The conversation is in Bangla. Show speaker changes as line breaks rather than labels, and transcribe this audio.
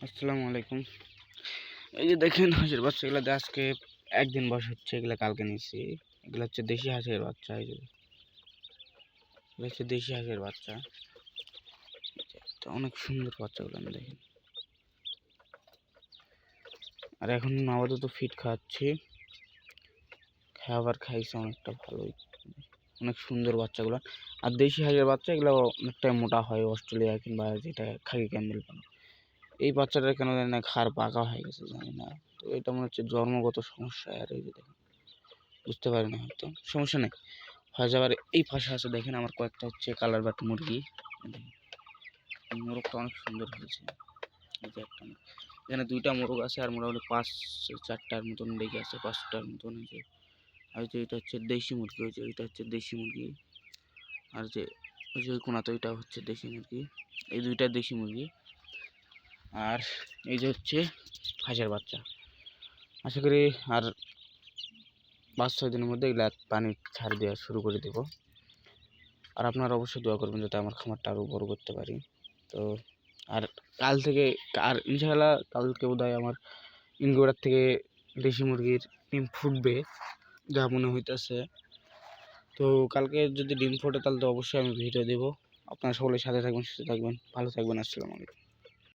আসসালামু আলাইকুম। এই যে দেখেন হাঁসের বাচ্চাগুলো আজকে একদিন বয়স হচ্ছে, এগুলা কালকে নিয়েছি। এগুলো হচ্ছে দেশি হাঁসের বাচ্চা। এই যে এগুলো হচ্ছে দেশি হাঁসের বাচ্চা। তো অনেক সুন্দর বাচ্চাগুলো দেখেন। আর এখন আপাতত ফিট খাওয়াচ্ছি, খাবার খাইছে অনেকটা ভালোই, অনেক সুন্দর বাচ্চাগুলো। আর দেশি হাঁসের বাচ্চা এগুলো অনেকটা মোটা হয়, অস্ট্রেলিয়া কিংবা যেটা খাকি ক্যাম্বেল পালন। এই বাচ্চাটা কেন জানি না ঘাড় বাঁকা হয়ে গেছে, জানি না। তো এটা মনে হচ্ছে জন্মগত সমস্যা। আর এই যে দেখেন, বুঝতে পারি না, হয়তো সমস্যা নেই, হয়ে যাবার। এই পাশে আছে দেখেন আমার কয়েকটা হচ্ছে কালার বাট মুরগি। মোরগটা অনেক সুন্দর হয়েছে। এই যে একটা এখানে দুইটা মোরগ আছে, আর মোটামুটি 4টার মতন লেগে আছে, 5টার মতন। এই যে আর যে এটা হচ্ছে দেশি মুরগি, ওই যে এটা হচ্ছে দেশি মুরগি। আর যে ওই যে ওই কোনাতে ওইটা হচ্ছে দেশি মুরগি। এই দুইটা দেশি মুরগি। আর এই যে হচ্ছে হাঁসের বাচ্চা। আশা করি আর 5-6 দিনের মধ্যে এগুলা পানি ছাড় দেওয়া শুরু করে দেবো। আর আপনারা অবশ্যই দোয়া করবেন যাতে আমার খামারটা আরও বড় করতে পারি। তো আর কাল থেকে, আর ইনশাআল্লাহ কালকে বোধহয় আমার ইনকিউবেটর থেকে দেশি মুরগির ডিম ফুটবে যা মনে হইতেছে। তো কালকে যদি ডিম ফোটে তাহলে তো অবশ্যই আমি ভিডিও দেবো। আপনারা সকলের সাথে থাকবেন, সুস্থ থাকবেন, ভালো থাকবেন। আসসালামু আলাইকুম।